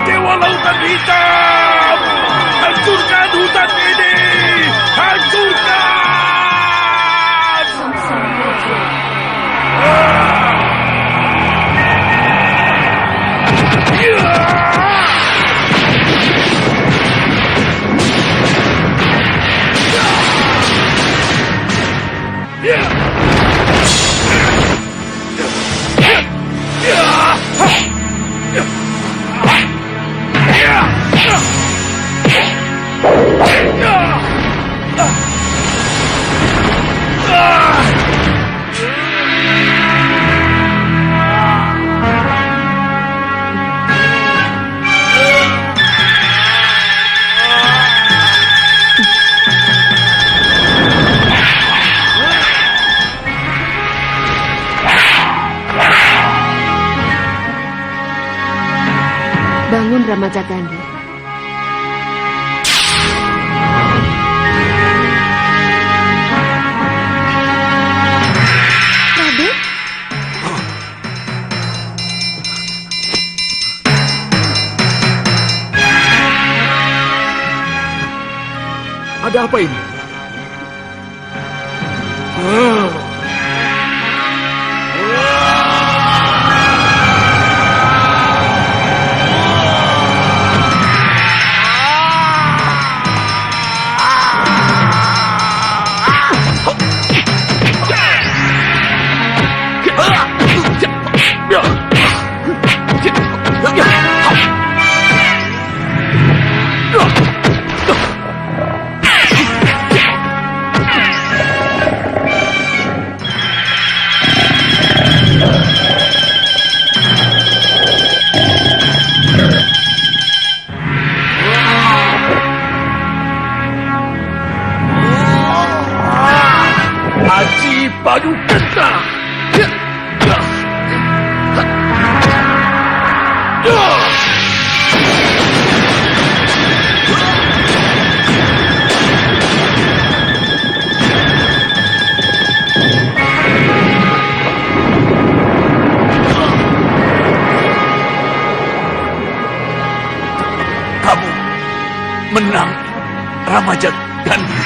Dewa Lautan Hitam, hancurkan hutan ini, hancurkan! Bangun Ramajagandhi. Raden? Ada apa ini? Aji Padu Kenta. Kamu menang, Ramajagandhi.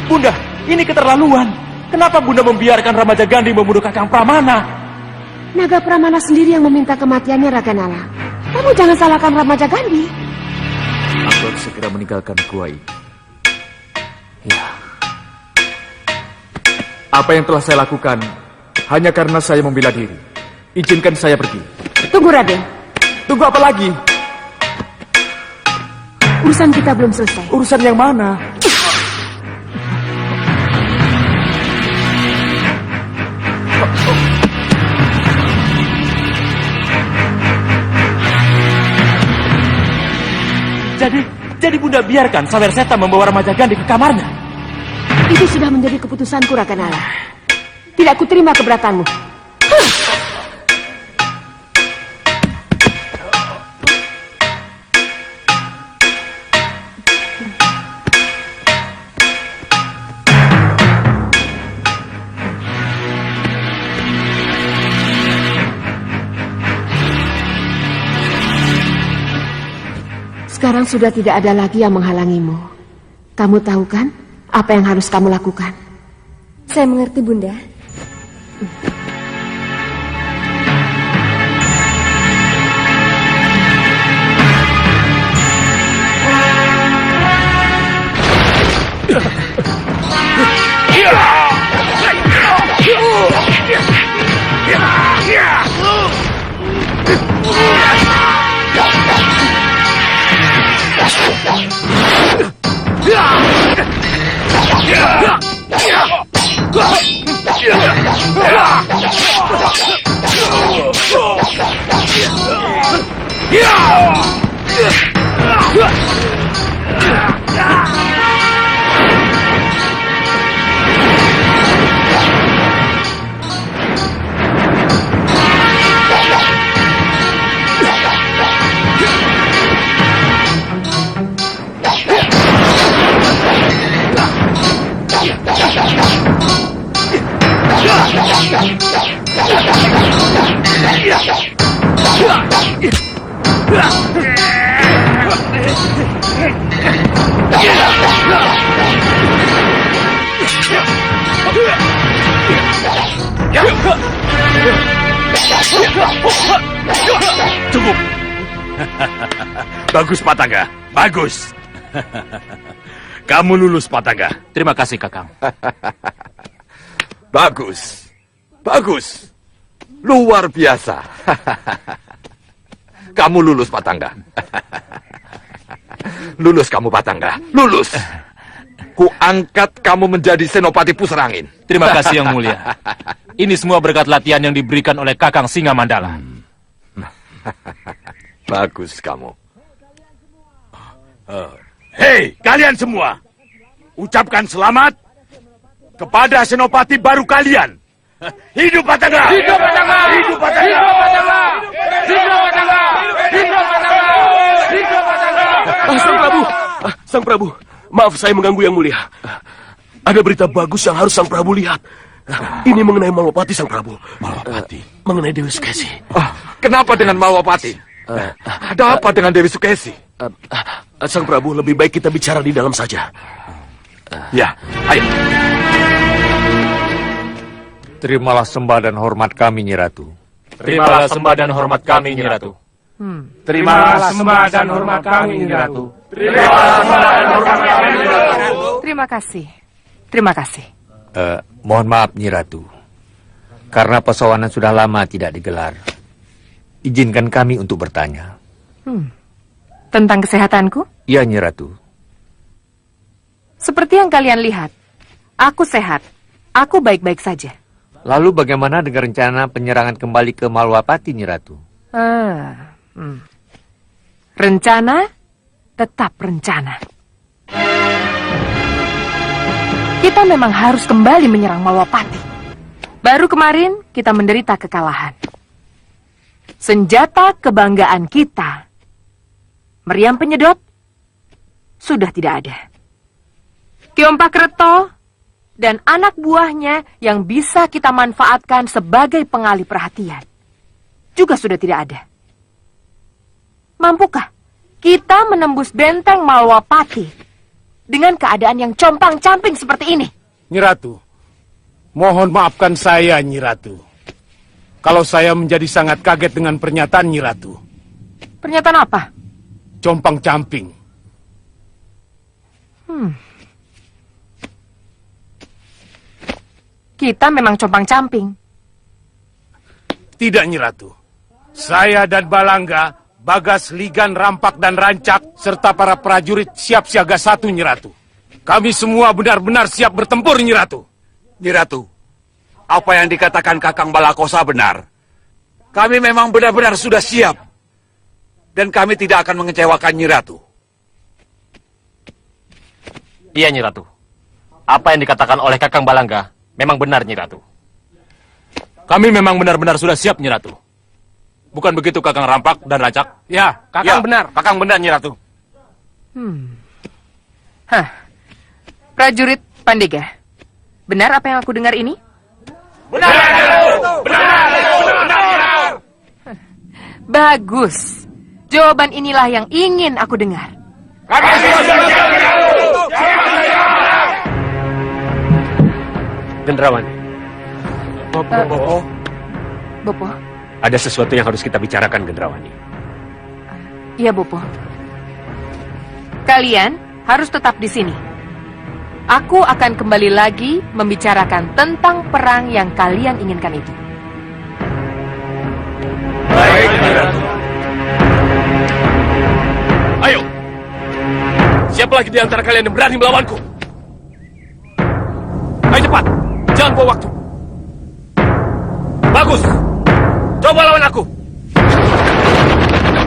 Bunda, ini keterlaluan. Kenapa Bunda membiarkan Ramajagandhi membunuh Kakang Pramana? Naga Pramana sendiri yang meminta kematiannya, Raganala. Kamu jangan salahkan Ramajagandhi. Aku harus segera meninggalkan gua ini. Ya. Apa yang telah saya lakukan hanya karena saya membela diri. Izinkan saya pergi. Tunggu, Raden. Tunggu apa lagi? Urusan kita belum selesai. Urusan yang mana? Jadi Bunda biarkan Sawer Seta membawa Ramajagandhi ke kamarnya. Itu sudah menjadi keputusanku, Raganala. Tidak kuterima keberatanmu. Sekarang sudah tidak ada lagi yang menghalangimu. Kamu tahu kan apa yang harus kamu lakukan? Saya mengerti, Bunda. Cukup. Bagus, Patangga. Bagus. Kamu lulus, Patangga. Terima kasih, Kakang. Bagus. Bagus. Luar biasa. Kamu lulus, Patangga. Lulus kamu, Patangga. Lulus. Kuangkat kamu menjadi Senopati Puserangin. Terima kasih, Yang Mulia. Ini semua berkat latihan yang diberikan oleh Kakang Singa Mandala. Bagus kamu. Hei, kalian semua. Ucapkan selamat kepada Senopati baru kalian. Hidup Patangga! Hidup Patangga! Hidup Patangga! Hidup Patangga! Hidup Patangga! Hidup Patangga! Hidup Patangga! Sang Prabu, Sang Prabu, maaf saya mengganggu Yang Mulia. Ada berita bagus yang harus Sang Prabu lihat. Ini mengenai Malwapati, Sang Prabu. Malwapati? Mengenai Dewi Sukesi. Kenapa dengan Malwapati? Ada apa dengan Dewi Sukesi? Sang Prabu, lebih baik kita bicara di dalam saja. Ya, ayo. Terimalah sembah dan hormat kami, Nyi Ratu. Terimalah sembah dan hormat kami, Nyi Ratu. Terimalah sembah dan hormat kami, Nyi Ratu. Terima kasih. Terima kasih. Mohon maaf, Nyi Ratu. Karena pesawanan sudah lama tidak digelar. Izinkan kami untuk bertanya. Tentang kesehatanku? Iya, Nyi Ratu. Seperti yang kalian lihat, aku sehat. Aku baik-baik saja. Lalu bagaimana dengan rencana penyerangan kembali ke Malwapati, Nyi Ratu? Rencana tetap rencana. Kita memang harus kembali menyerang Malwapati. Baru kemarin kita menderita kekalahan. Senjata kebanggaan kita, meriam penyedot, sudah tidak ada. Kiompak Reto dan anak buahnya yang bisa kita manfaatkan sebagai pengalih perhatian juga sudah tidak ada. Mampukah kita menembus benteng Malwapati dengan keadaan yang compang-camping seperti ini? Nyi Ratu, mohon maafkan saya, Nyi Ratu. Kalau saya menjadi sangat kaget dengan pernyataan Nyi Ratu. Pernyataan apa? Compang-camping. Kita memang compang-camping. Tidak, Nyi Ratu. Saya dan Balangga, Bagas, Ligan, Rampak, dan Rancak, serta para prajurit siap siaga 1, Nyi Ratu. Kami semua benar-benar siap bertempur, Nyi Ratu. Nyi Ratu, apa yang dikatakan Kakang Balakosa benar. Kami memang benar-benar sudah siap. Dan kami tidak akan mengecewakan Nyi Ratu. Iya, Nyi Ratu. Apa yang dikatakan oleh Kakang Balangga memang benar, Nyi Ratu. Kami memang benar-benar sudah siap, Nyi Ratu. Bukan begitu, Kakang Rampak dan Rancak? Ya, Kakang benar. Kakang benar, Nyi Ratu. Prajurit Pandega, benar apa yang aku dengar ini? Benar! Bagus. Jawaban inilah yang ingin aku dengar. Kami sudah siap, Nyiratu. Gendrawani, Bopo. ada sesuatu yang harus kita bicarakan, Gendrawani. Iya, Bopo. Kalian harus tetap di sini. Aku akan kembali lagi membicarakan tentang perang yang kalian inginkan itu. Baik, Nyiratu. Ayo, siapa lagi di antara kalian yang berani melawanku? Ayo cepat, jangan buang waktu. Bagus, coba lawan aku.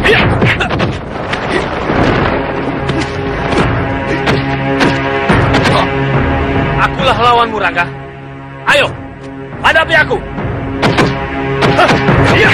Iya. Akulah lawanmu, Rangga. Ayo, hadapi aku. Iya.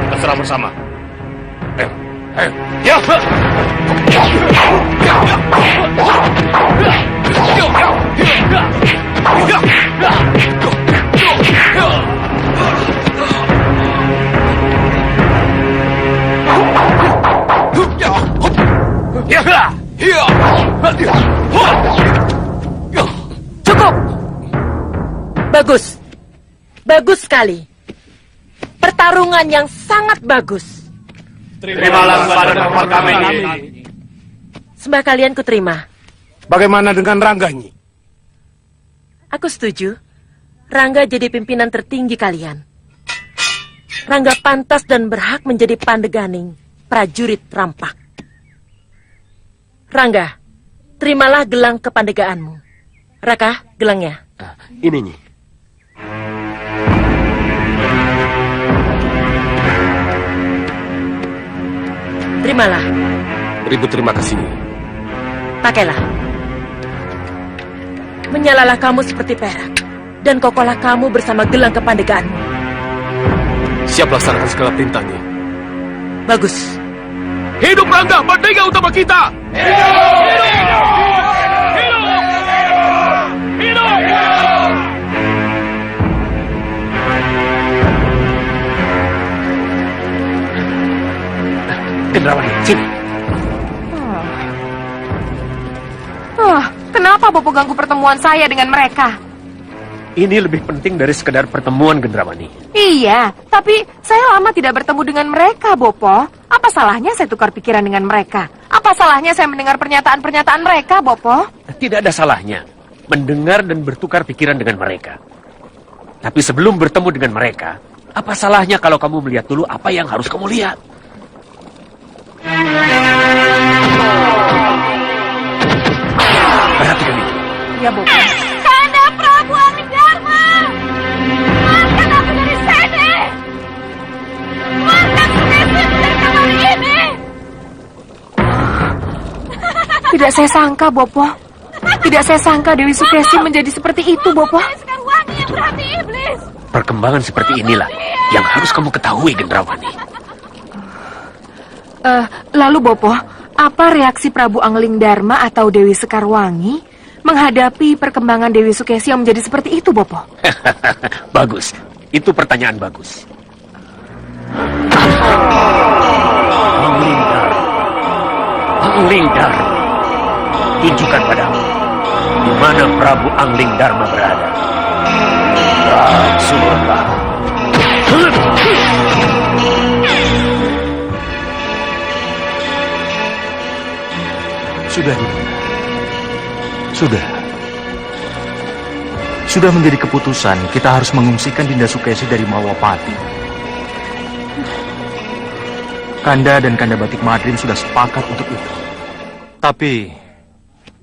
Kita serang bersama. Ayo, ayo. Ya. Cukup. Bagus. Bagus sekali. Pertarungan yang sangat bagus. Terimalah kepada tempat kami. Sembah kalian kuterima. Bagaimana dengan Rangga, Nyi? Aku setuju. Rangga jadi pimpinan tertinggi kalian. Rangga pantas dan berhak menjadi pandeganing prajurit rampak. Rangga, terimalah gelang kepandegaanmu. Raka, gelangnya. Ini, Nyi. Terimalah. Beribu terima kasih, Nyi. Pakailah. Menyalalah kamu seperti perak. Dan kokohlah kamu bersama gelang kepandegaanmu. Siap laksanakan segala perintahnya. Bagus. Hidup Rangga, Merdeka utama kita! Gendrawani, sini. Kenapa Bopo ganggu pertemuan saya dengan mereka? Ini lebih penting dari sekedar pertemuan, Gendrawani. Iya, tapi saya lama tidak bertemu dengan mereka, Bopo. Apa salahnya saya tukar pikiran dengan mereka? Apa salahnya saya mendengar pernyataan-pernyataan mereka, Bopo? Tidak ada salahnya mendengar dan bertukar pikiran dengan mereka. Tapi sebelum bertemu dengan mereka, apa salahnya kalau kamu melihat dulu apa yang harus kamu lihat? Perhatikan itu. Ya, Bopo. Kanda Prabu Amingdarma! Keluarkan aku dari sini! Keluarkan Sukesi dari kamar ini! Tidak saya sangka, Bopo. Tidak saya sangka Dewi Sukesi menjadi seperti itu, Bopo. Sekarwangi yang berhati iblis! Perkembangan seperti inilah yang harus kamu ketahui, Gendrawani. Lalu, Bopo, apa reaksi Prabu Angling Dharma atau Dewi Sekarwangi menghadapi perkembangan Dewi Sukesi yang menjadi seperti itu, Bopo? Bagus. Itu pertanyaan bagus. Angling Dharma. Tunjukkan padamu di mana Prabu Angling Dharma berada. Sudahlah. Sudah, Dinda. Sudah. Sudah menjadi keputusan kita harus mengungsikan Dinda Sukesi dari Mawapati. Kanda dan Kanda Batik Madrim sudah sepakat untuk itu.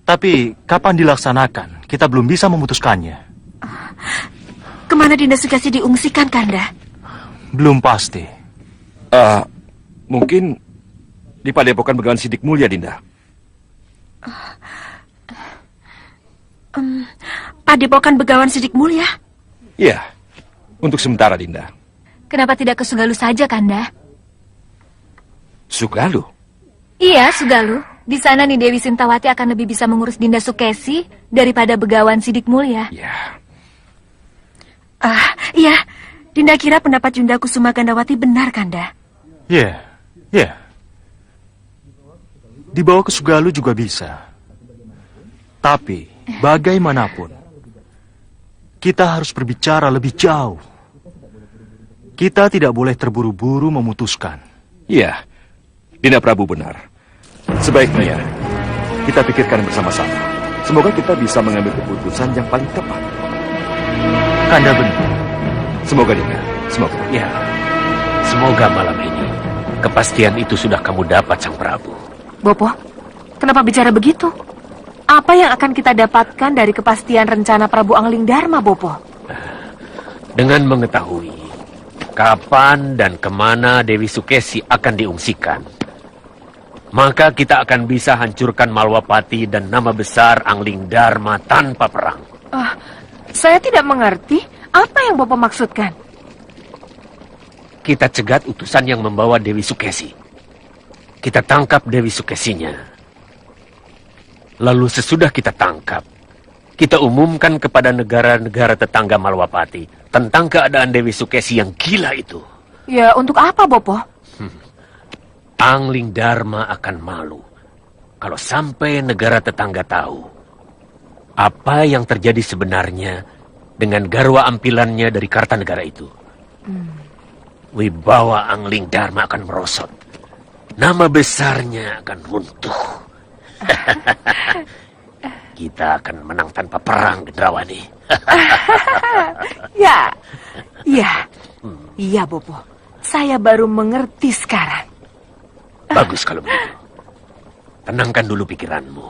Tapi kapan dilaksanakan? Kita belum bisa memutuskannya. Kemana Dinda Sukesi diungsikan, Kanda? Belum pasti. Mungkin di Padepokan Begawan Sidik Mulia, Dinda. Padepokan Begawan Sidik Mulia? Iya, untuk sementara, Dinda. Kenapa tidak ke Sugalu saja, Kanda? Sugalu? Iya, Sugalu. Di sana nih Dewi Sintawati akan lebih bisa mengurus Dinda Sukesi daripada Begawan Sidik Mulia. Ya. Iya. Dinda kira pendapat Yunda Kusuma Gandawati benar, Kanda. Ya. Dibawa ke Sugalu juga bisa. Tapi, bagaimanapun, kita harus berbicara lebih jauh. Kita tidak boleh terburu-buru memutuskan. Iya, Dinda Prabu benar. Sebaiknya kita pikirkan bersama-sama. Semoga kita bisa mengambil keputusan yang paling tepat. Kanda benar. Semoga, Dinda. Semoga. Ya, semoga malam ini kepastian itu sudah kamu dapat, Sang Prabu. Bopo, kenapa bicara begitu? Apa yang akan kita dapatkan dari kepastian rencana Prabu Angling Dharma, Bopo? Dengan mengetahui kapan dan kemana Dewi Sukesi akan diungsikan, maka kita akan bisa hancurkan Malwapati dan nama besar Angling Dharma tanpa perang. Saya tidak mengerti apa yang Bopo maksudkan. Kita cegat utusan yang membawa Dewi Sukesi. Kita tangkap Dewi Sukesinya. Lalu sesudah kita tangkap, kita umumkan kepada negara-negara tetangga Malwapati tentang keadaan Dewi Sukesi yang gila itu. Ya, untuk apa, Bopo? Angling Dharma akan malu kalau sampai negara tetangga tahu apa yang terjadi sebenarnya dengan garwa ampilannya dari Kartanegara itu. Wibawa Angling Dharma akan merosot. Nama besarnya akan runtuh. Kita akan menang tanpa perang, Gendrawani. Iya, Bopo. Saya baru mengerti sekarang. Bagus kalau begitu. Tenangkan dulu pikiranmu.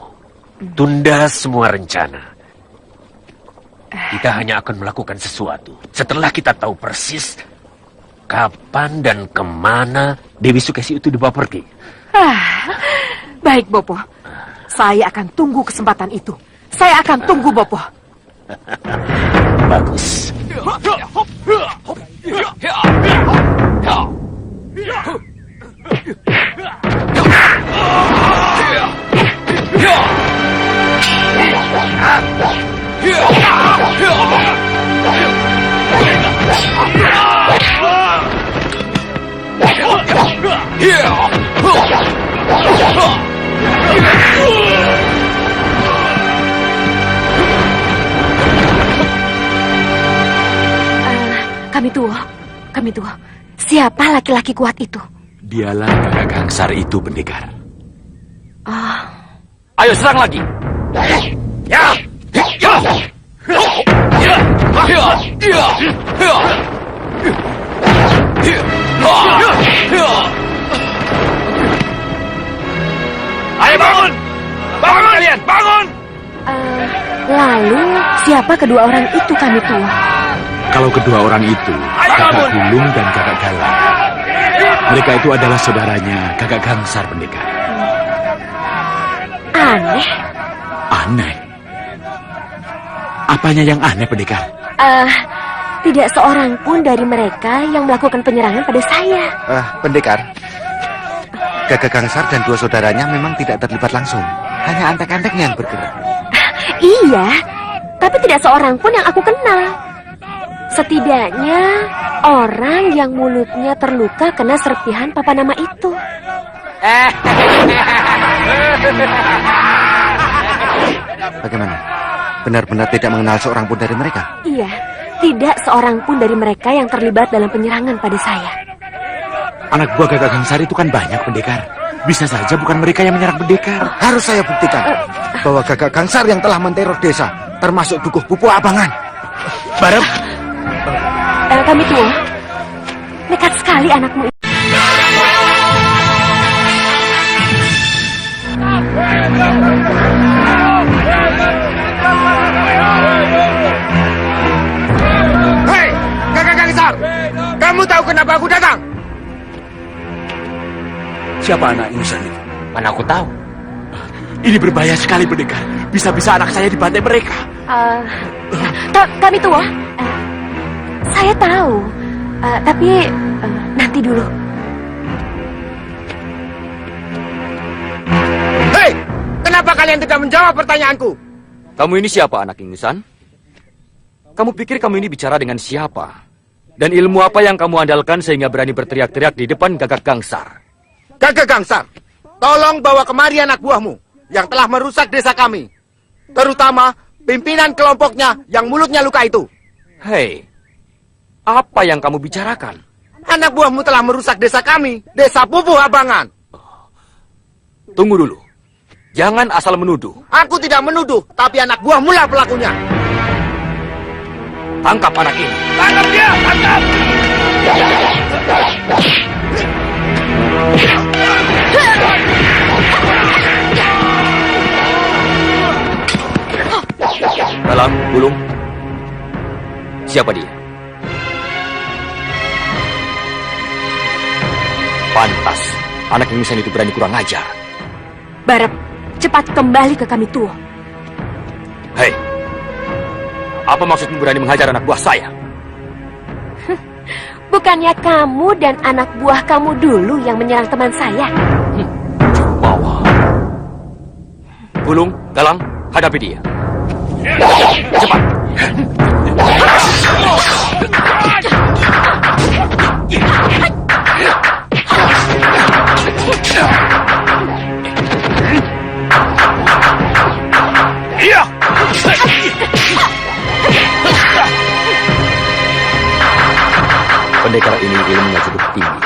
Tunda semua rencana. Kita hanya akan melakukan sesuatu setelah kita tahu persis kapan dan kemana Dewi Sukesi itu dibawa pergi. Baik, Bopo. Saya akan tunggu kesempatan itu. Saya akan tunggu, Bopo. Bagus. Kami tua. Siapa laki-laki kuat itu? Dialah kakak Gangsar itu, Pendekar. Ayo serang lagi. Ayo bangun! Bangun kalian! Bangun! Lalu, siapa kedua orang itu, kami tua? Kalau kedua orang itu, kakak Gulung dan kakak Galang. Mereka itu adalah saudaranya kakak Gangsar, Pendekar. Aneh. Aneh? Apanya yang aneh, Pendekar? Tidak seorang pun dari mereka yang melakukan penyerangan pada saya. Pendekar, Kakak Gangsar dan dua saudaranya memang tidak terlibat langsung. Hanya antek-anteknya yang bergerak. Iya, tapi tidak seorang pun yang aku kenal. Setidaknya orang yang mulutnya terluka kena serpihan papa nama itu. Bagaimana? Benar-benar tidak mengenal seorang pun dari mereka? Iya, tidak seorang pun dari mereka yang terlibat dalam penyerangan pada saya. Anak buah kakak Gangsar itu kan banyak, Pendekar. Bisa saja bukan mereka yang menyerang Pendekar. Harus saya buktikan bahwa Kakak Gangsar yang telah menteror desa, termasuk Dukuh Pupu Abangan. Barem. Kami tua, nekat sekali anakmu itu. kenapa aku datang? Siapa anak ingusan itu? Mana aku tahu. Ini berbahaya sekali, pendekar. Bisa-bisa anak saya dibantai mereka. Kami tua. Saya tahu. Tapi nanti dulu. Hei, kenapa kalian tidak menjawab pertanyaanku? Kamu ini siapa, anak ingusan? Kamu pikir kamu ini bicara dengan siapa? Dan ilmu apa yang kamu andalkan sehingga berani berteriak-teriak di depan Gagak Gangsar? Gagak Gangsar, tolong bawa kemari anak buahmu yang telah merusak desa kami. Terutama pimpinan kelompoknya yang mulutnya luka itu. Hei, apa yang kamu bicarakan? Anak buahmu telah merusak desa kami, desa Pupuh Abangan. Tunggu dulu. Jangan asal menuduh. Aku tidak menuduh, tapi anak buahmu lah pelakunya. Tangkap anak ini. Tangkap dia! Tangkap! Dalam, Gulung. Siapa dia? Pantas. Anak ingusan itu berani kurang ajar. Barep, cepat kembali ke kami tua. Hei, apa maksudmu berani menghajar anak buah saya? Bukannya kamu dan anak buah kamu dulu yang menyerang teman saya? Jumawa. Gulung, Galang, hadapi dia. Cepat. Iya! Pendekar ini ilmunya cukup tinggi.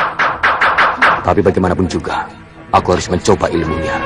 Tapi bagaimanapun juga, aku harus mencoba ilmunya.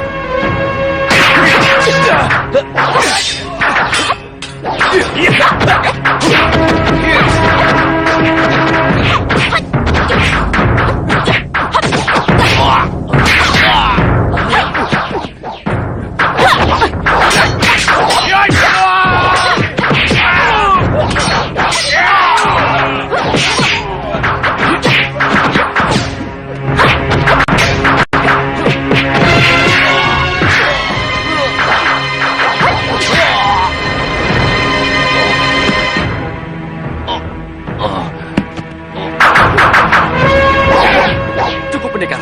Cukup, pendekar.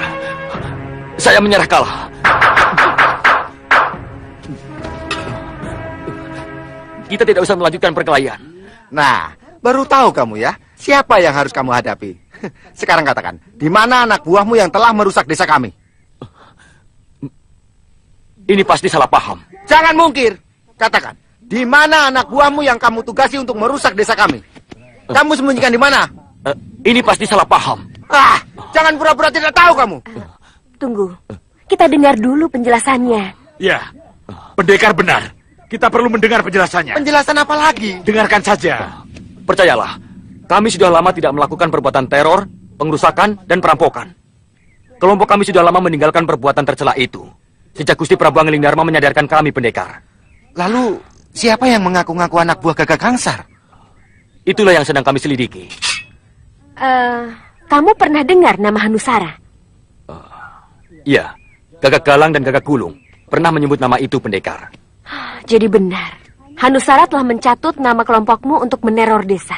Saya menyerah kalah. Kita tidak usah melanjutkan perkelahian. Nah, baru tahu kamu ya, siapa yang harus kamu hadapi. Sekarang katakan, di mana anak buahmu yang telah merusak desa kami? Ini pasti salah paham. Jangan mungkir. Katakan, di mana anak buahmu yang kamu tugasi untuk merusak desa kami? Kamu sembunyikan di mana? Ini pasti salah paham. Ah, jangan pura-pura tidak tahu kamu. Tunggu, kita dengar dulu penjelasannya. Ya, pendekar benar. Kita perlu mendengar penjelasannya. Penjelasan apa lagi? Dengarkan saja. Percayalah, kami sudah lama tidak melakukan perbuatan teror, pengerusakan, dan perampokan. Kelompok kami sudah lama meninggalkan perbuatan tercela itu. Sejak Gusti Prabu Angling Dharma menyadarkan kami, pendekar. Lalu, siapa yang mengaku-ngaku anak buah Gagak Gangsar? Itulah yang sedang kami selidiki. Kamu pernah dengar nama Hanusara? Iya, Gagak Galang dan Gagak Gulung pernah menyebut nama itu, pendekar. Jadi benar, Hanusara telah mencatut nama kelompokmu untuk meneror desa.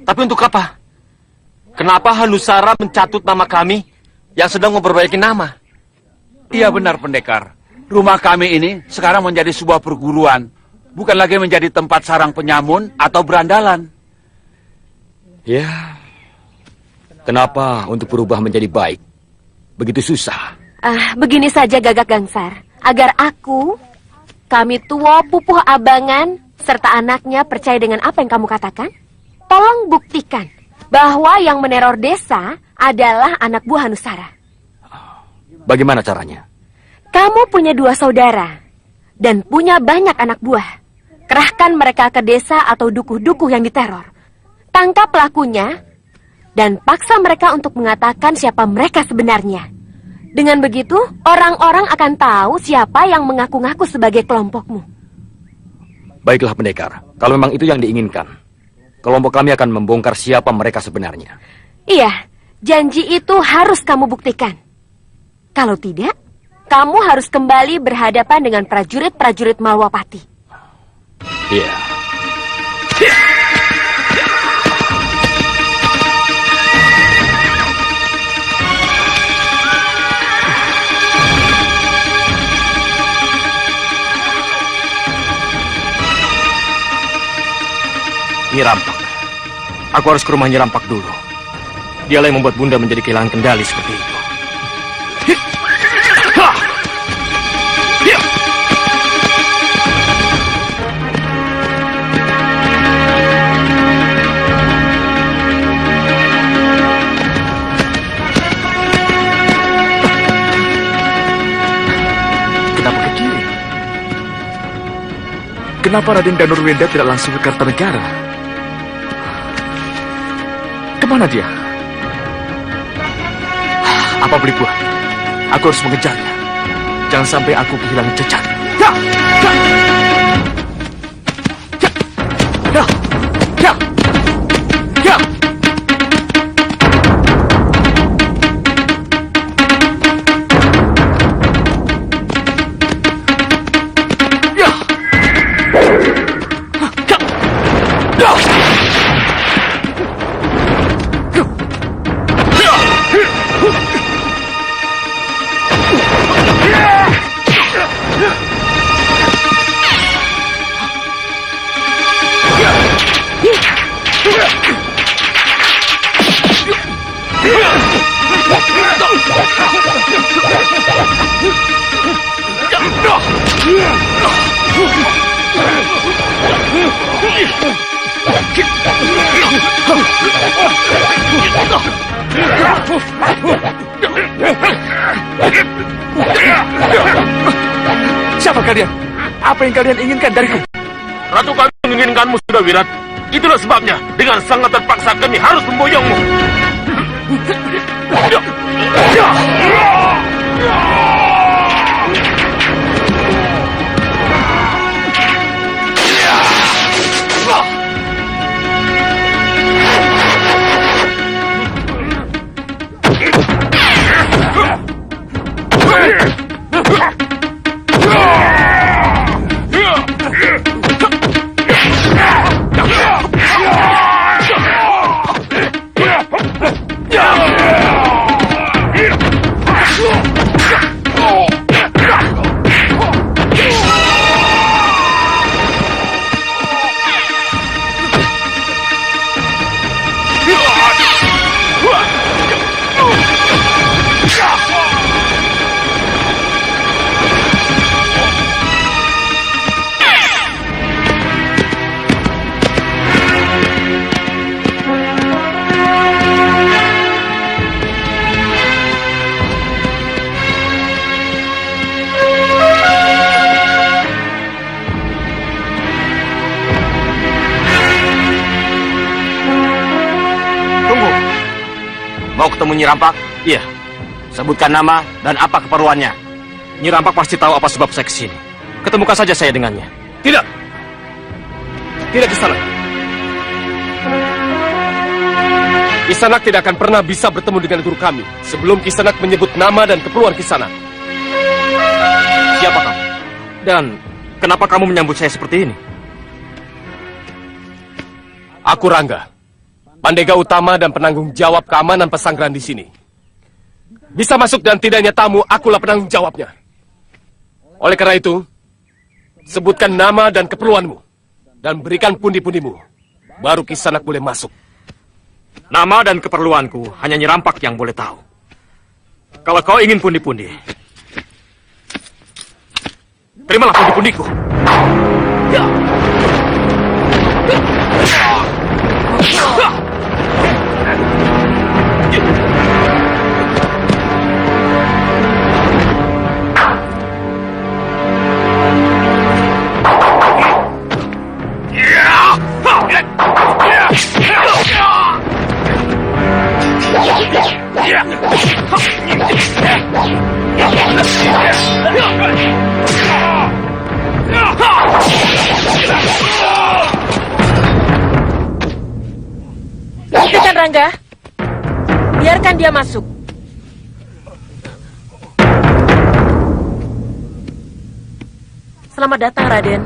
Tapi untuk apa? Kenapa Hanusara mencatut nama kami yang sedang memperbaiki nama? Iya benar, pendekar. Rumah kami ini sekarang menjadi sebuah perguruan, bukan lagi menjadi tempat sarang penyamun atau berandalan. Ya, kenapa untuk berubah menjadi baik begitu susah? Begini saja Gagak Gangsar, agar kami tua Pupuh Abangan, serta anaknya percaya dengan apa yang kamu katakan, tolong buktikan bahwa yang meneror desa adalah anak buah Hanusara. Bagaimana caranya? Kamu punya 2 saudara dan punya banyak anak buah. Kerahkan mereka ke desa atau dukuh-dukuh yang diteror. Tangkap pelakunya dan paksa mereka untuk mengatakan siapa mereka sebenarnya. Dengan begitu, orang-orang akan tahu siapa yang mengaku-ngaku sebagai kelompokmu. Baiklah, pendekar. Kalau memang itu yang diinginkan, kelompok kami akan membongkar siapa mereka sebenarnya. Iya, janji itu harus kamu buktikan. Kalau tidak, kamu harus kembali berhadapan dengan prajurit-prajurit Malwapati. Iya. Nyi Rampak. Aku harus ke rumah Nyi Rampak dulu. Dialah yang membuat Bunda menjadi kehilangan kendali seperti itu. Kenapa ke kiri? Kenapa Raden Danurwenda tidak langsung ke Kartanegara? Kemana dia? Apa boleh buat? Aku harus mengejarnya. Jangan sampai aku kehilangan jejak. Ya! Ya! Ya! Ya! Ya! Siapa kalian? Apa yang kalian inginkan dariku? Ratu kami menginginkanmu sudah Wirat. Itulah sebabnya dengan sangat terpaksa kami harus memboyongmu. Mau ketemu Nyi Rampak? Iya. Sebutkan nama dan apa keperluannya. Nyi Rampak pasti tahu apa sebab saya kesini. Ketemukan saja saya dengannya. Tidak. Tidak Kisanak. Kisanak tidak akan pernah bisa bertemu dengan guru kami sebelum Kisanak menyebut nama dan keperluan Kisanak. Siapa kamu? Dan kenapa kamu menyambut saya seperti ini? Aku Rangga, Pandega utama dan penanggung jawab keamanan pesanggrahan di sini. Bisa masuk dan tidaknya tamu, akulah penanggung jawabnya. Oleh karena itu, sebutkan nama dan keperluanmu dan berikan pundi-pundimu. Baru Kisanak boleh masuk. Nama dan keperluanku hanya Nyi Rampak yang boleh tahu. Kalau kau ingin pundi-pundi, terimalah pundi-pundiku. Buktikan Rangga. Biarkan dia masuk. Selamat datang, Raden.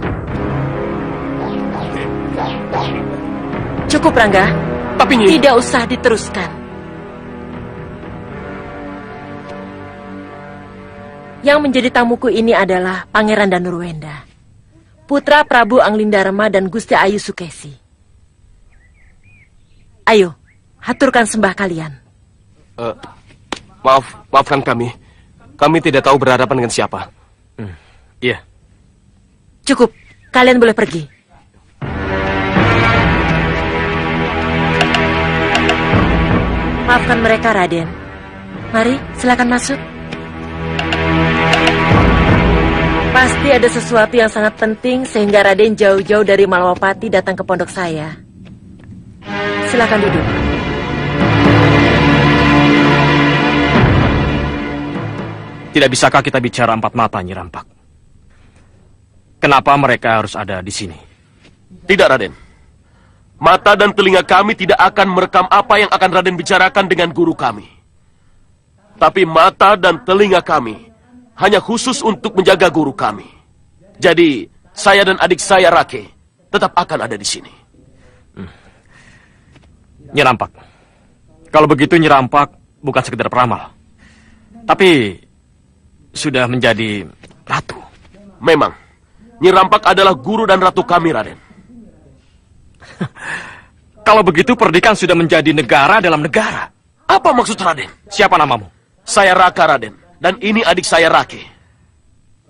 Cukup, Rangga. Tapi Nyi... Tidak usah diteruskan. Yang menjadi tamuku ini adalah Pangeran Danurwenda, putra Prabu Anglingdarma dan Gusti Ayu Sukesi. Ayo, haturkan sembah kalian. Maafkan kami. Kami tidak tahu berhadapan dengan siapa. Iya. Cukup, kalian boleh pergi. Maafkan mereka, Raden. Mari, silakan masuk. Pasti ada sesuatu yang sangat penting sehingga Raden jauh-jauh dari Malawapati datang ke pondok saya. Silakan duduk. Tidak bisakah kita bicara empat mata, Nyi Rampak? Kenapa mereka harus ada di sini? Tidak, Raden. Mata dan telinga kami tidak akan merekam apa yang akan Raden bicarakan dengan guru kami. Tapi mata dan telinga kami hanya khusus untuk menjaga guru kami. Jadi, saya dan adik saya Rake tetap akan ada di sini. Nyi Rampak, kalau begitu Nyi Rampak bukan sekedar peramal, tapi sudah menjadi ratu. Memang, Nyi Rampak adalah guru dan ratu kami, Raden. Kalau begitu Perdikan sudah menjadi negara dalam negara. Apa maksud Raden? Siapa namamu? Saya Raka, Raden. Dan ini adik saya Rake.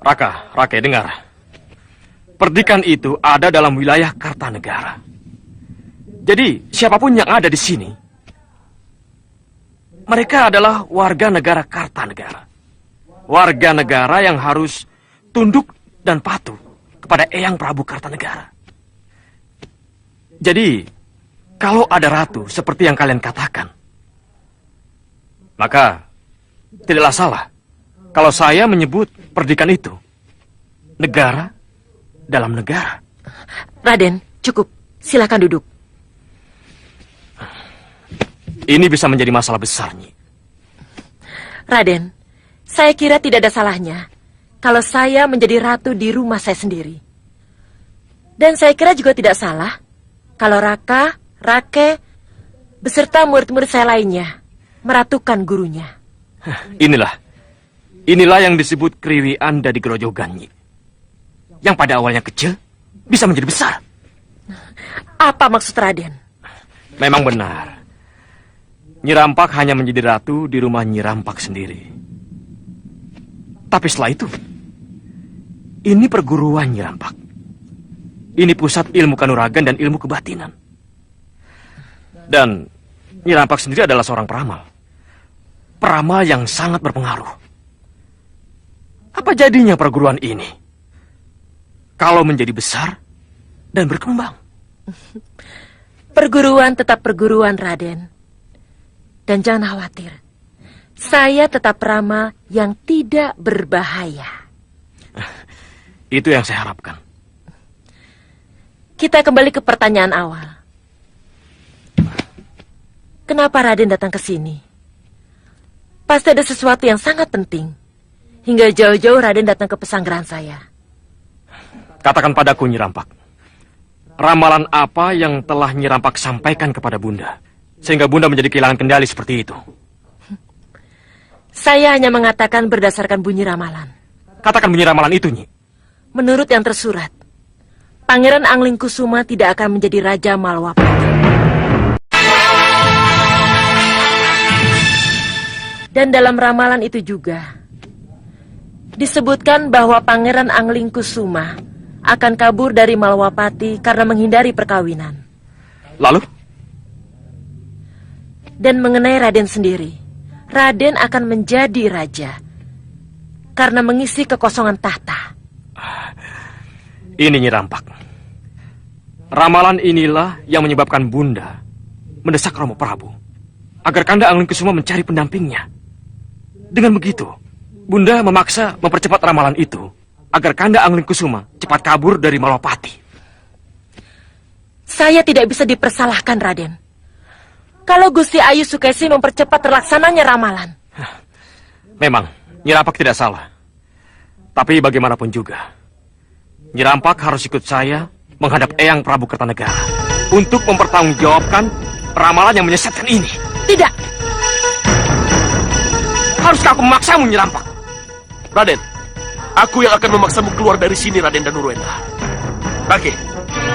Rake, dengar. Perdikan itu ada dalam wilayah Kartanegara. Jadi, siapapun yang ada di sini, mereka adalah warga negara Kartanegara. Warga negara yang harus tunduk dan patuh kepada Eyang Prabu Kartanegara. Jadi, kalau ada ratu seperti yang kalian katakan, maka tidaklah salah kalau saya menyebut Perdikan itu negara dalam negara. Raden, cukup. Silakan duduk. Ini bisa menjadi masalah besar, Nyi. Raden, saya kira tidak ada salahnya kalau saya menjadi ratu di rumah saya sendiri. Dan saya kira juga tidak salah kalau Raka, Rake, beserta murid-murid saya lainnya meratukan gurunya. Inilah yang disebut kriwian dari gerojogan, Nyi. Yang pada awalnya kecil bisa menjadi besar. Apa maksud Raden? Memang benar. Nyi Rampak hanya menjadi ratu di rumah Nyi Rampak sendiri. Tapi setelah itu, ini perguruan Nyi Rampak. Ini pusat ilmu kanuragan dan ilmu kebatinan. Dan Nyi Rampak sendiri adalah seorang peramal. Peramal yang sangat berpengaruh. Apa jadinya perguruan ini kalau menjadi besar dan berkembang? Perguruan tetap perguruan, Raden. Dan jangan khawatir, saya tetap peramal yang tidak berbahaya. Itu yang saya harapkan. Kita kembali ke pertanyaan awal. Kenapa Raden datang ke sini? Pasti ada sesuatu yang sangat penting. Hingga jauh-jauh Raden datang ke pesanggeran saya. Katakan padaku, Nyi Rampak. Ramalan apa yang telah Nyi Rampak sampaikan kepada Bunda, sehingga Bunda menjadi kehilangan kendali seperti itu? Saya hanya mengatakan berdasarkan bunyi ramalan. Katakan bunyi ramalan itu, Nyi. Menurut yang tersurat, Pangeran Anglingkusuma tidak akan menjadi Raja Malawapati. Dan dalam ramalan itu juga disebutkan bahwa Pangeran Anglingkusuma akan kabur dari Malawapati karena menghindari perkawinan. Lalu? Dan mengenai Raden sendiri, Raden akan menjadi raja karena mengisi kekosongan tahta. Ini Nyi Rampak. Ramalan inilah yang menyebabkan Bunda mendesak Romo Prabu agar Kanda Anglingkusuma mencari pendampingnya. Dengan begitu, Bunda memaksa mempercepat ramalan itu agar Kanda Anglingkusuma cepat kabur dari Malawapati. Saya tidak bisa dipersalahkan, Raden. kalau Gusti Ayu Sukesi mempercepat terlaksananya ramalan. Memang, Nyi Rampak tidak salah. Tapi bagaimanapun juga, Nyi Rampak harus ikut saya menghadap Eyang Prabu Kertanegara untuk mempertanggungjawabkan ramalan yang menyesatkan ini. Tidak. Haruskah aku memaksamu, Nyi Rampak? Raden, aku yang akan memaksamu keluar dari sini, Raden Danuruenda. Rake,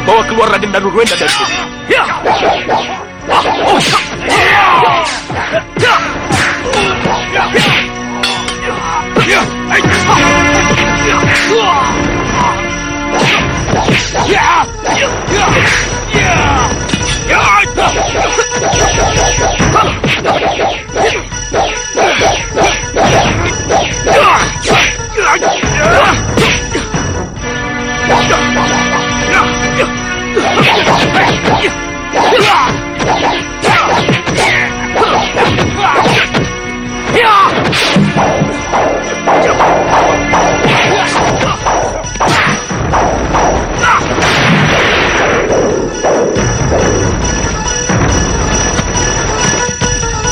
bawa keluar Raden Danuruenda dari sini. Ya!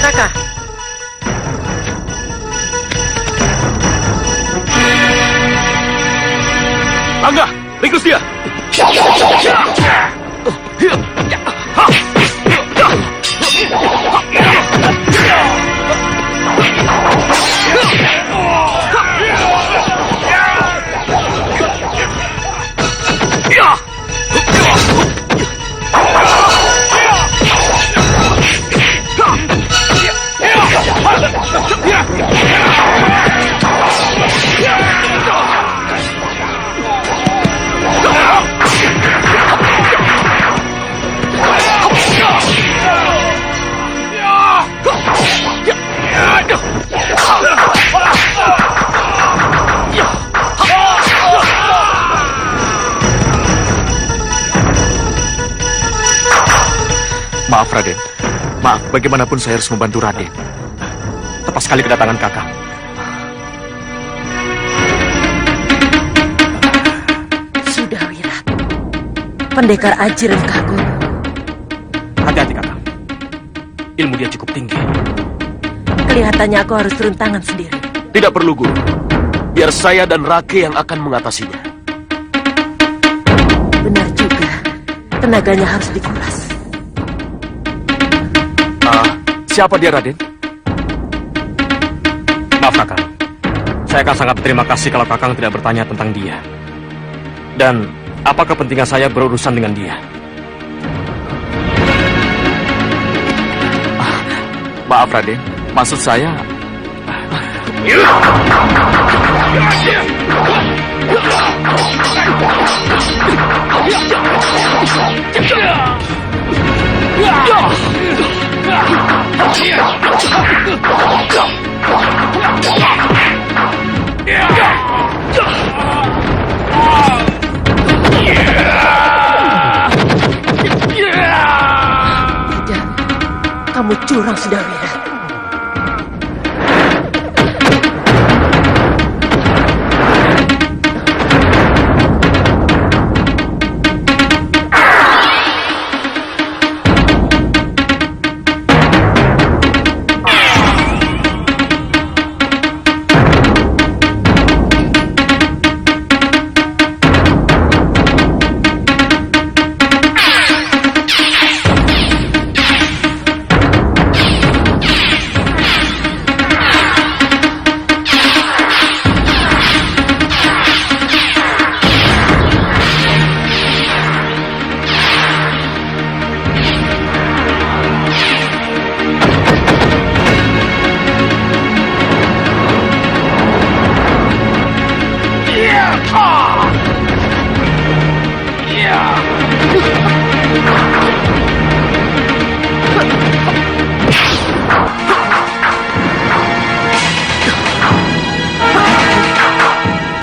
Raka, Angga, ringkus dia. Maaf, Raden. Maaf, bagaimanapun saya harus membantu Raden. Tepat sekali kedatangan kakak. sudah Wirat. Pendekar Aji Rengkah Guru. Hati-hati kakak. Ilmu dia cukup tinggi. Kelihatannya aku harus turun tangan sendiri. Tidak perlu, Guru. Biar saya dan Rake yang akan mengatasinya. Benar juga. Tenaganya harus dikuras. Siapa dia, Raden? Maaf, kakak. Saya akan sangat berterima kasih kalau kakak tidak bertanya tentang dia. Dan apa kepentingan saya berurusan dengan dia? Maaf, Raden. Maksud saya... Tidak. Kamu curang sudah Wirat.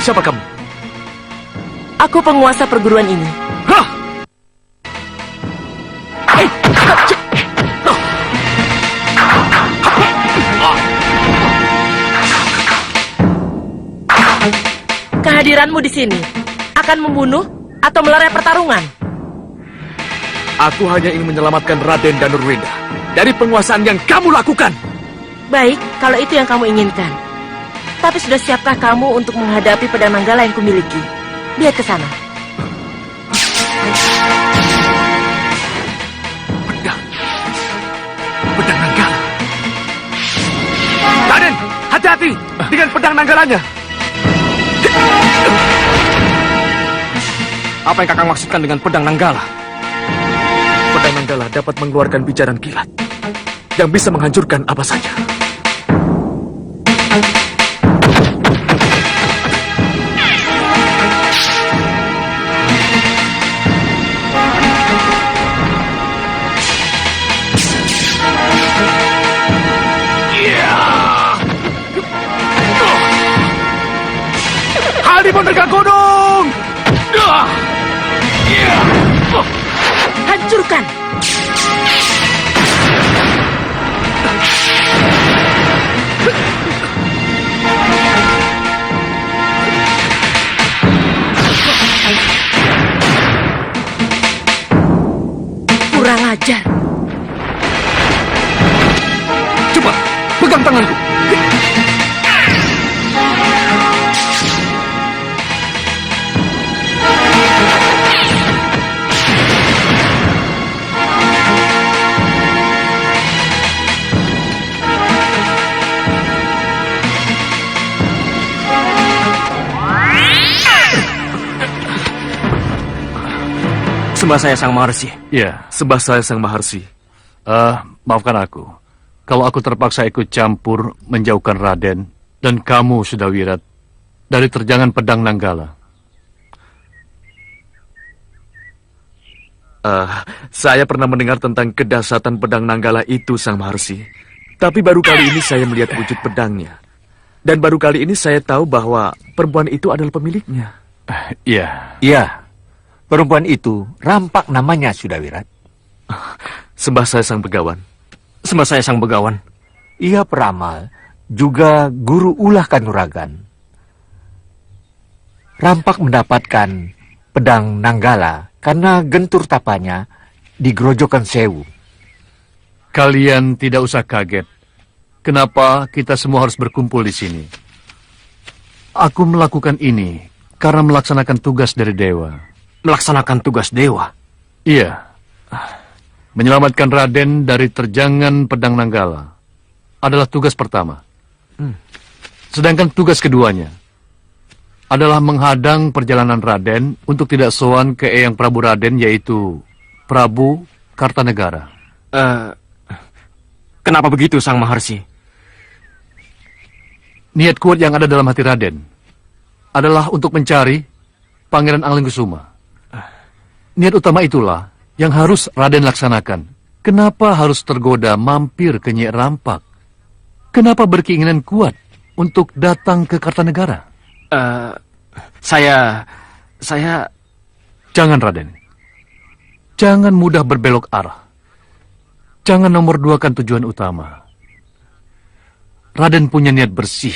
Siapa kamu? Aku penguasa perguruan ini. Hah? Kehadiranmu di sini akan membunuh atau melerai pertarungan? Aku hanya ingin menyelamatkan Raden dan Nurwenda dari penguasaan yang kamu lakukan. Baik, kalau itu yang kamu inginkan. Tapi sudah siapkah kamu untuk menghadapi pedang Nanggala yang kumiliki? Lihat ke sana. Pedang Nanggala. Raden, hati-hati dengan pedang Nanggalanya. Apa yang kakang maksudkan dengan pedang Nanggala? Pedang Nanggala dapat mengeluarkan bijaran kilat yang bisa menghancurkan apa saja. Hadi Pendekar Gunung! Hancurkan! Kurang ajar. Cepat, pegang tanganku. Sembah saya Sang Maharsi. Ya, Sembah saya Sang Maharsi. maafkan aku. Kalau aku terpaksa ikut campur menjauhkan Raden dan kamu, Sudawirat, dari terjangan pedang Nanggala. Saya pernah mendengar tentang kedahsyatan pedang Nanggala itu, Sang Maharsi. Tapi baru kali ini saya melihat wujud pedangnya. Dan baru kali ini saya tahu bahwa perempuan itu adalah pemiliknya. Iya. Iya, perempuan itu Rampak namanya, Sudawirat. Sembah saya Sang Begawan. Sembah saya Sang Begawan. Ia peramal, juga guru ulah kanuragan. Rampak mendapatkan pedang Nanggala karena gentur tapanya di Grojogan Sewu. Kalian tidak usah kaget. Kenapa kita semua harus berkumpul di sini? Aku melakukan ini karena melaksanakan tugas dari dewa. Melaksanakan tugas dewa. Iya. Menyelamatkan Raden dari terjangan pedang Nanggala adalah tugas pertama. Sedangkan tugas keduanya adalah menghadang perjalanan Raden untuk tidak sowan ke Eyang Prabu Raden, yaitu Prabu Kartanegara. Kenapa begitu, Sang Maharsi? Niat kuat yang ada dalam hati Raden adalah untuk mencari Pangeran Anglingkusuma. Niat utama itulah yang harus Raden laksanakan. Kenapa harus tergoda mampir ke Nyai Rampak? Kenapa berkeinginan kuat untuk datang ke Kartanegara? Saya... Jangan, Raden. Jangan mudah berbelok arah. Jangan nomor duakan tujuan utama. Raden punya niat bersih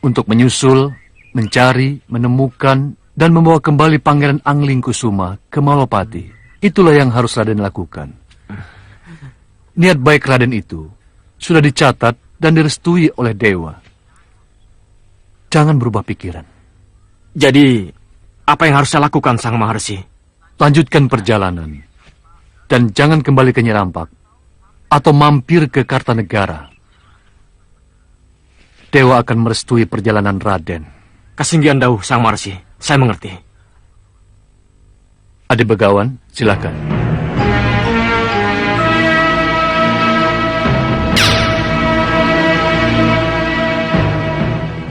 untuk menyusul, mencari, menemukan, dan membawa kembali Pangeran Anglingkusuma ke Malopati. Itulah yang harus Raden lakukan. Niat baik Raden itu sudah dicatat dan direstui oleh dewa. Jangan berubah pikiran. Jadi, apa yang harus saya lakukan, Sang Maharsi? Lanjutkan perjalanan. Dan jangan kembali ke Nyai Rampak atau mampir ke Kartanegara. Dewa akan merestui perjalanan Raden. Kasinggihan Dauh, Sang Maharsi. Saya mengerti. Adi Begawan, silakan.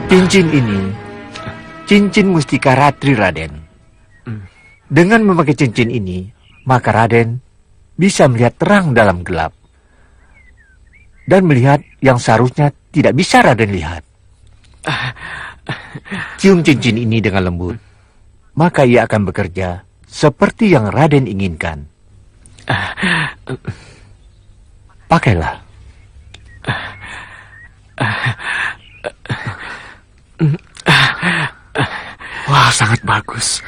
Cincin ini, cincin Mustika Ratri, Raden. Dengan memakai cincin ini, maka Raden bisa melihat terang dalam gelap. Dan melihat yang seharusnya tidak bisa Raden lihat. Cium cincin ini dengan lembut, maka ia akan bekerja seperti yang Raden inginkan. Pakailah. Wah, sangat bagus.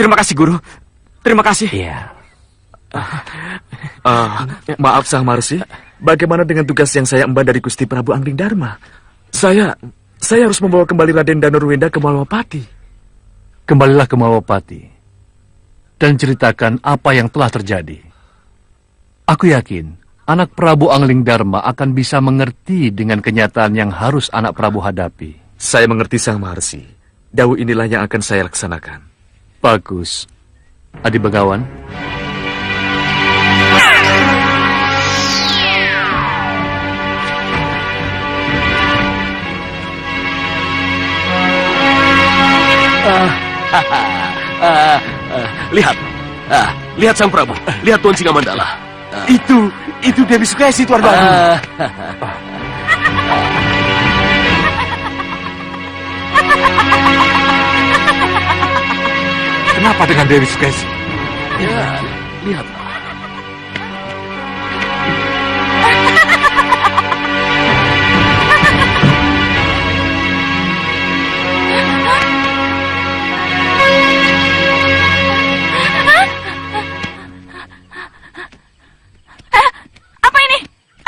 Terima kasih, Guru. Terima kasih. Iya. Maaf, Sang Maharsi. Bagaimana dengan tugas yang saya emban dari Gusti Prabu Angling Dharma? Saya harus membawa kembali Raden Danurwenda ke Malwapati. Kembalilah ke Malwapati dan ceritakan apa yang telah terjadi. Aku yakin anak Prabu Angling Dharma akan bisa mengerti dengan kenyataan yang harus anak Prabu hadapi. Saya mengerti, Sang Maharsi. Dawuh inilah yang akan saya laksanakan. Bagus. Adi Begawan. Lihat. Lihat Sang Prabu. Lihat Tuan Singamandala. Itu Dewi Sukesi, Tuan Baru. Kenapa dengan Dewi Sukesi? Ya, lihatlah. Apa ini?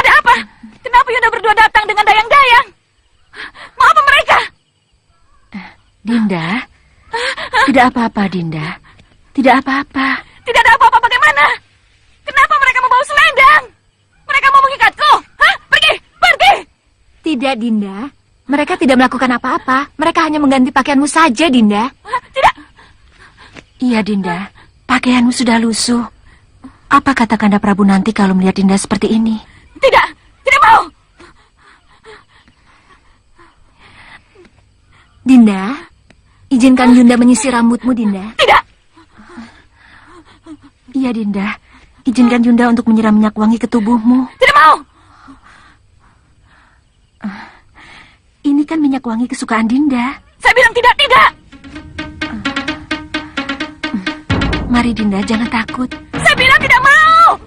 Ada apa? Kenapa Yunda berdua datang dengan dayang-dayang? Mau apa mereka? Dinda, tidak apa-apa, Dinda. Tidak apa-apa. Tidak ada apa-apa bagaimana? Kenapa mereka membawa selendang? Mereka mau mengikatku? Hah? Pergi! Pergi! Tidak, Dinda. Mereka tidak melakukan apa-apa. Mereka hanya mengganti pakaianmu saja, Dinda. Tidak! Iya, Dinda. Pakaianmu sudah lusuh. Apa kata Kanda Prabu nanti kalau melihat Dinda seperti ini? Tidak! Tidak mau! Dinda, izinkan Yunda menyisir rambutmu, Dinda. Tidak! Iya, Dinda. Izinkan Yunda untuk menyiram minyak wangi ke tubuhmu. Tidak mau! Ini kan minyak wangi kesukaan Dinda. Saya bilang tidak, tidak! Mari, Dinda, jangan takut. Saya bilang tidak mau!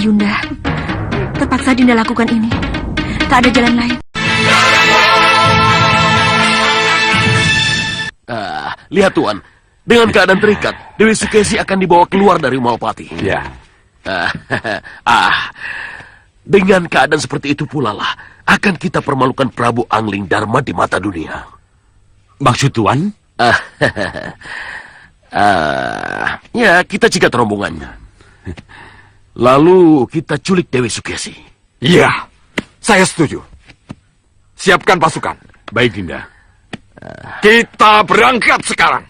Yunda. Terpaksa Dinda lakukan ini. Tak ada jalan lain. Lihat Tuan, dengan keadaan terikat, Dewi Sukesi akan dibawa keluar dari Malwapati. Ya. Dengan keadaan seperti itu pula lah, akan kita permalukan Prabu Angling Dharma di mata dunia. Maksud Tuan? Ya, kita cegat rombongannya. Lalu kita culik Dewi Sukesi. Iya, saya setuju. Siapkan pasukan. Baik, Dinda. Kita berangkat sekarang.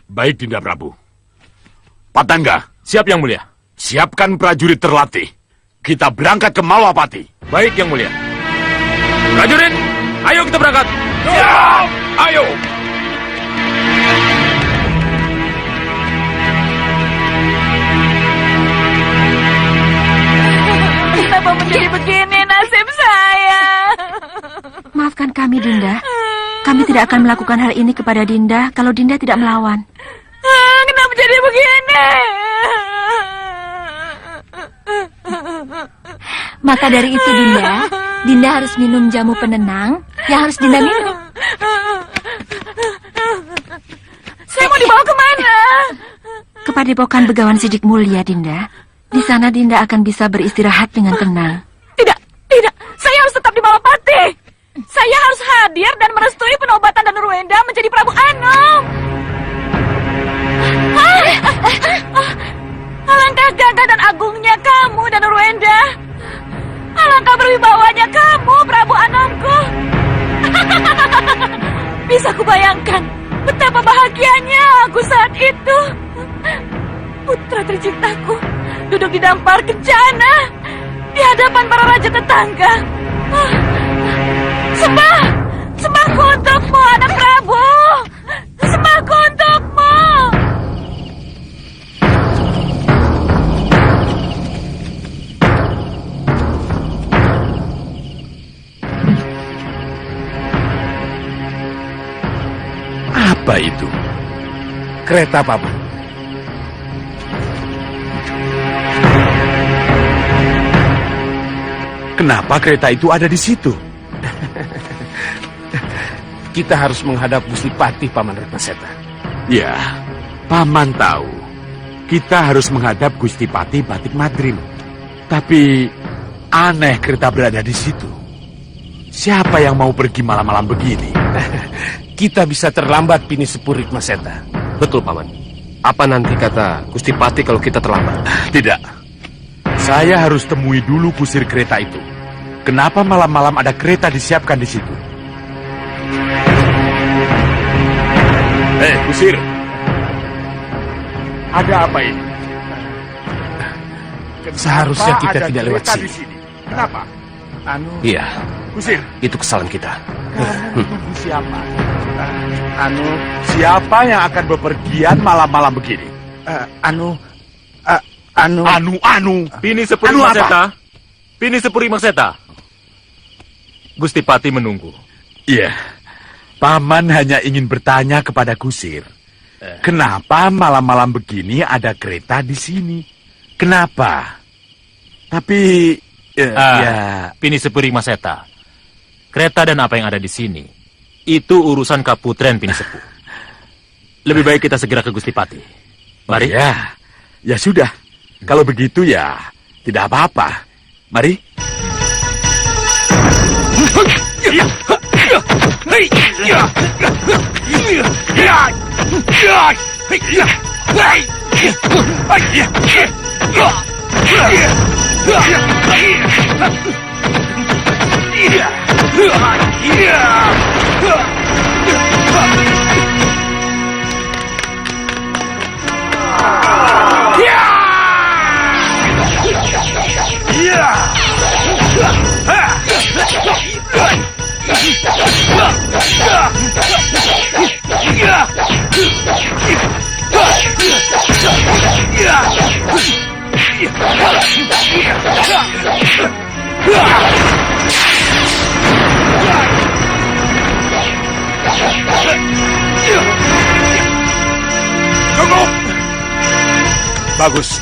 Baik, Dinda Prabu. Patangga, Siap, Yang Mulia. siapkan prajurit terlatih. Kita berangkat ke Malwapati. Baik, Yang Mulia. Prajurit, ayo kita berangkat. Siap! Ayo! Kenapa menjadi begini nasib saya? Maafkan kami, Dinda. Kami tidak akan melakukan hal ini kepada Dinda kalau Dinda tidak melawan. Kenapa jadi begini? Maka dari itu, Dinda harus minum jamu penenang yang harus Dinda minum. Padepokan Begawan Sidik Mulia, Dinda. Di sana Dinda akan bisa beristirahat dengan tenang. Tidak, tidak. Saya harus tetap di Malapati. Saya harus hadir dan merestui penobatan dan Ruenda menjadi Prabu Anom. Alangkah gagah dan agungnya kamu dan Ruenda. Alangkah berwibawanya kamu, Prabu Anomku. Bisa kubayangkan betapa bahagianya aku saat itu. Putra tercintaku duduk di dampar kencana di hadapan para raja tetangga. Sembahku untukmu, anak Prabu. Sembahku untukmu. Apa itu? Kereta Paman. Kenapa kereta itu ada di situ? Kita harus menghadap Gusti Patih, Paman Retnaseta. Ya, Paman tahu. Kita harus menghadap Gusti Patih Batik Madrim. Tapi aneh kereta berada di situ. Siapa yang mau pergi malam-malam begini? Kita bisa terlambat, Pini Sepuh Retnaseta. Betul, Paman. Apa nanti kata Gusti Patih kalau kita terlambat? Tidak. Saya harus temui dulu kusir kereta itu. Kenapa malam-malam ada kereta disiapkan di situ? Kusir. Ada apa ini? Seharusnya kita Ada tidak lewat kereta sini. di sini. Kenapa? Iya, Kusir, itu kesalahan kita. tunggu siapa? Siapa yang akan bepergian malam-malam begini? Pini Sepuri Anu apa? Maseta. Pini Sepuri Maseta. Gusti Patih menunggu. Iya. Paman hanya ingin bertanya kepada Kusir. Kenapa malam-malam begini ada kereta di sini? Kenapa? Tapi ya Pini Sepuri Maseta. Kereta dan apa yang ada di sini itu urusan Kaputren Pini Sepuh. Lebih baik kita segera ke Gusti Patih. Mari. Ya sudah. Kalau begitu ya tidak apa-apa. Mari. Cukup.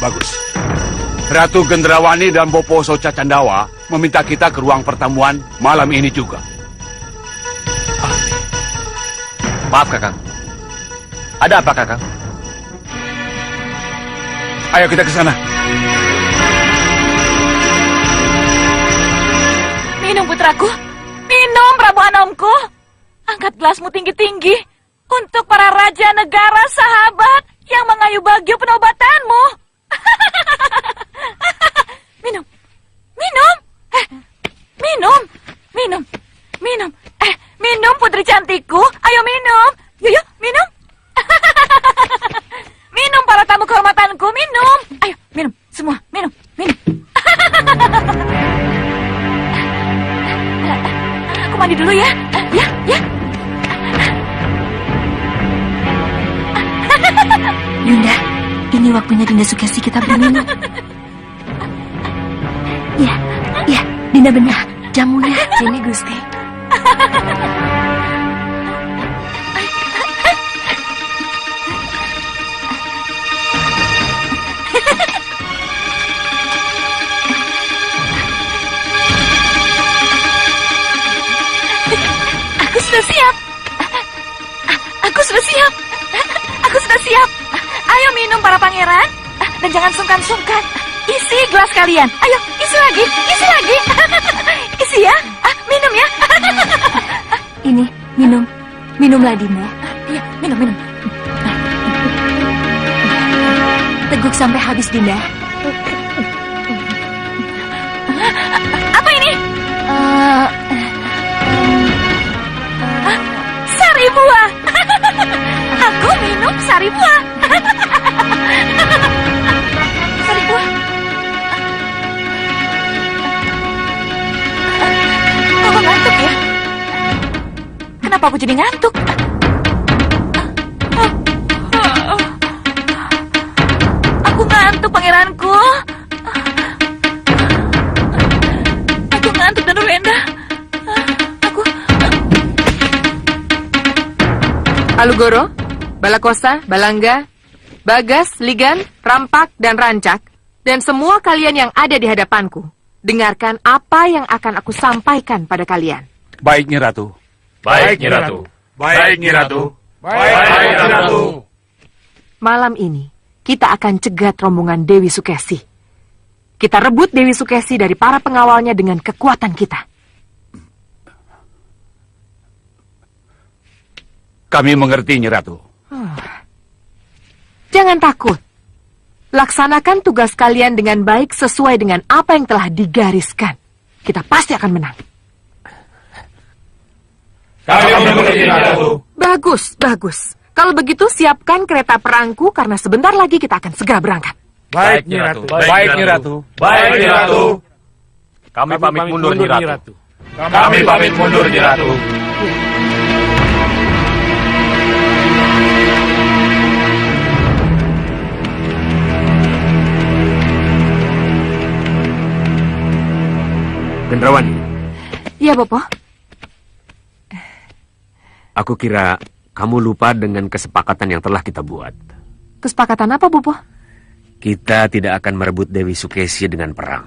Bagus. Ratu Gendrawani dan Boposo Cacandawa meminta kita ke ruang pertemuan malam ini juga. Maaf, Kakang. Ada apa, Kakang? Ayo kita ke sana. Minum, putraku. Minum, Prabu Anomku. Angkat gelasmu tinggi-tinggi untuk para raja negara sahabat yang mengayu bagio penobatanmu. Minum. Minum, putri cantikku. Ayo minum. Yuk, minum. Minum, para tamu kehormatanku. Minum. Ayo, minum. Semua, minum. Aku mandi dulu ya. Ya. Yunda, ini waktunya Dinda Sukesti kita berminum. Ya, Dinda benar. Jamunya. Sini, Gusti. Aku sudah siap. Ayo minum, para pangeran. Dan jangan sungkan-sungkan. Isi gelas kalian. Ayo, isi lagi, isi lagi. Isi ya. Minum ya. Ini, minum. Minumlah, Dinda. Iya, minum. Teguk sampai habis, Dinda. Apa ini? Sari buah. Aku minum sari buah. Sari buah. Kok ngantuk ya? Kenapa aku jadi ngantuk? Aku ngantuk, pangeranku. Aku ngantuk, Danurenda. Alugoro, Balakosa, Balangga, Bagas, Ligan, Rampak, dan Rancak, dan semua kalian yang ada di hadapanku, dengarkan apa yang akan aku sampaikan pada kalian. Baik, Nyi Ratu. Baik, Nyi Ratu. Baik, Nyi Ratu. Baik, Nyi Ratu. Malam ini, kita akan cegat rombongan Dewi Sukesi. Kita rebut Dewi Sukesi dari para pengawalnya dengan kekuatan kita. Kami mengerti, Nyi Ratu. Jangan takut. Laksanakan tugas kalian dengan baik sesuai dengan apa yang telah digariskan. Kita pasti akan menang. Kami mengerti, Nyi Ratu. Bagus, bagus. Kalau begitu siapkan kereta perangku karena sebentar lagi kita akan segera berangkat. Baik, Nyi Ratu. Baik, Nyi Ratu. Baik, Nyi Ratu. Kami pamit mundur, Nyi Ratu. Kami pamit mundur, Nyi Ratu. Gendrawani, Iya, Bopo. aku kira kamu lupa dengan kesepakatan yang telah kita buat. Kesepakatan apa, Bopo? Kita tidak akan merebut Dewi Sukesi dengan perang.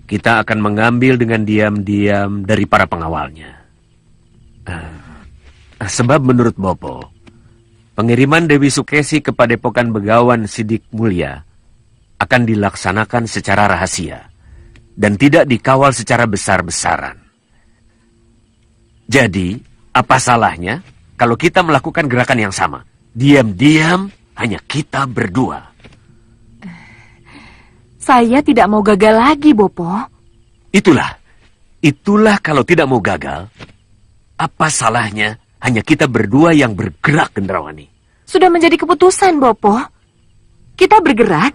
Kita akan mengambil dengan diam-diam dari para pengawalnya. Sebab menurut Bopo, pengiriman Dewi Sukesi ke Padepokan Begawan Sidik Mulia akan dilaksanakan secara rahasia dan tidak dikawal secara besar-besaran. Jadi, apa salahnya kalau kita melakukan gerakan yang sama? Diam-diam hanya kita berdua. Saya tidak mau gagal lagi, Bopo. Itulah kalau tidak mau gagal. Apa salahnya hanya kita berdua yang bergerak, Gendrawani? Sudah menjadi keputusan, Bopo. Kita bergerak,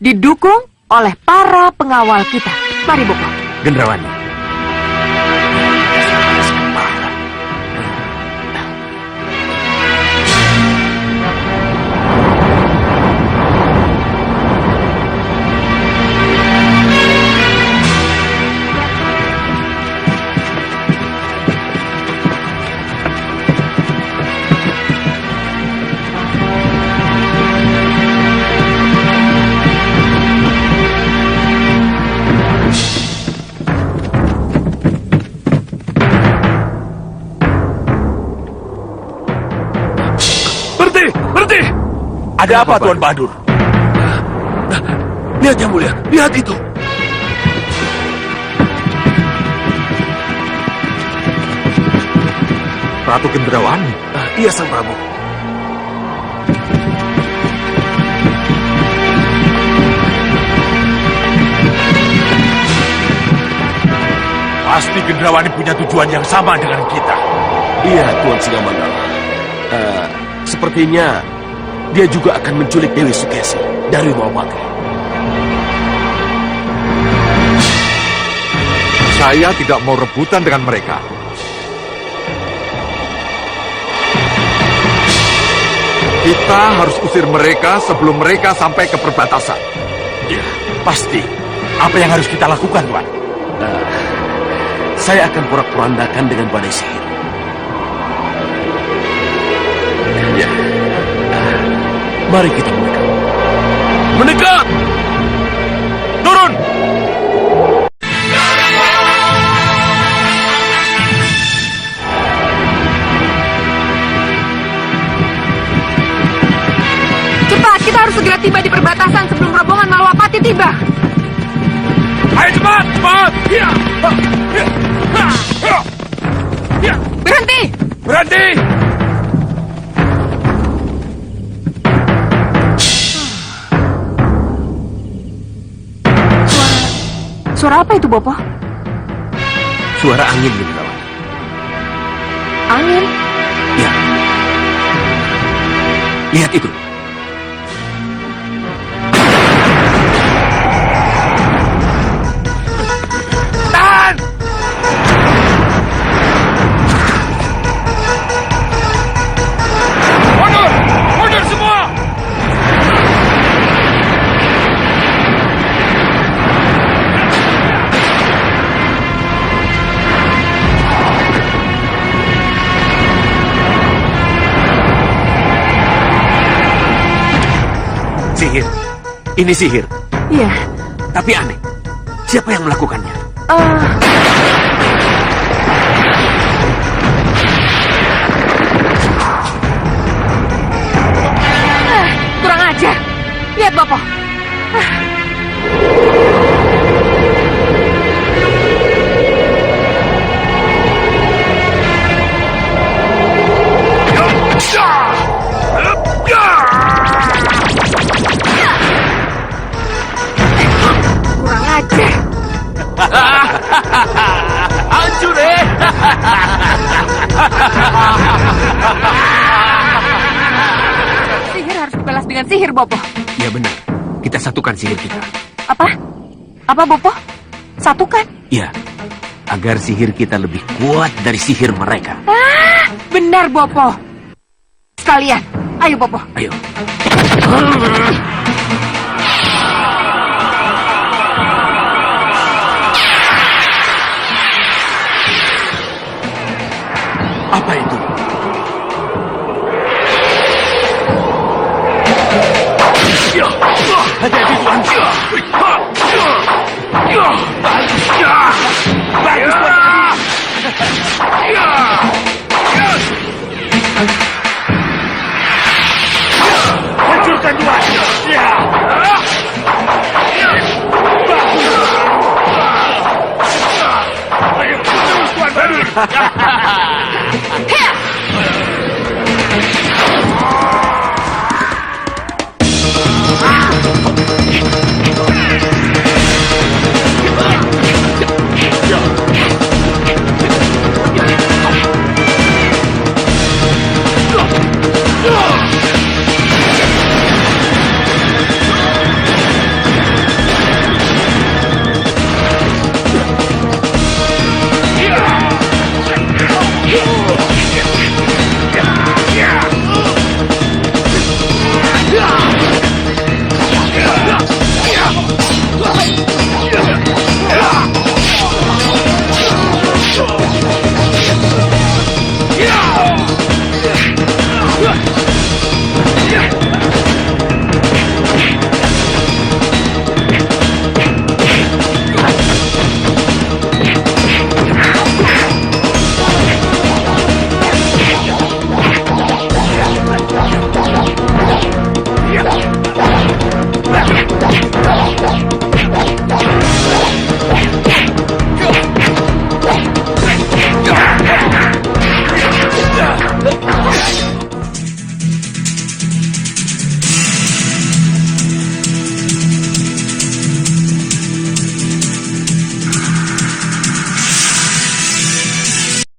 didukung oleh para pengawal kita. Mari, Bopo. Gendrawani. Berhenti! Ada apa, Tuan Bahadur? Lihat, Yang Mulia. Lihat itu. Ratu Gendrawani. Iya, Sang Prabu. Pasti Gendrawani punya tujuan yang sama dengan kita. Iya, Tuan Singamangala. Sepertinya dia juga akan menculik Dewi Sukesi dari Malapati. Saya tidak mau rebutan dengan mereka. Kita harus usir mereka sebelum mereka sampai ke perbatasan. Ya, pasti. Apa yang harus kita lakukan, Tuan? Saya akan porak-porandakan dengan badai sihir. Ya. Mari kita mendekat. Mendekat! Turun! tiba di perbatasan sebelum rombongan Malwapati tiba. Ayo cepat, cepat! Berhenti! Berhenti! Suara apa itu, Bopo? Suara angin, Mindrawan. Angin? Ya. Lihat itu. Tahan! Mundur! Mundur semua! Sihir. Ini sihir. Iya. Tapi aneh. Siapa yang melakukannya? Kurang ajar. Lihat, Bopo. Kurang ajar. Hancur, Sihir harus dibalas dengan sihir, Bopo. Ya benar. Kita satukan sihir kita. Apa? Apa, Bopo? Satukan? Ya. Agar sihir kita lebih kuat dari sihir mereka. Benar, Bopo. Sekalian. Ayo, Bopo. Ayo. Apa itu? Hati-hati, Tuan. Bagus, hancurkan, Tuan. Bagus. Ayo, terus, Tuan.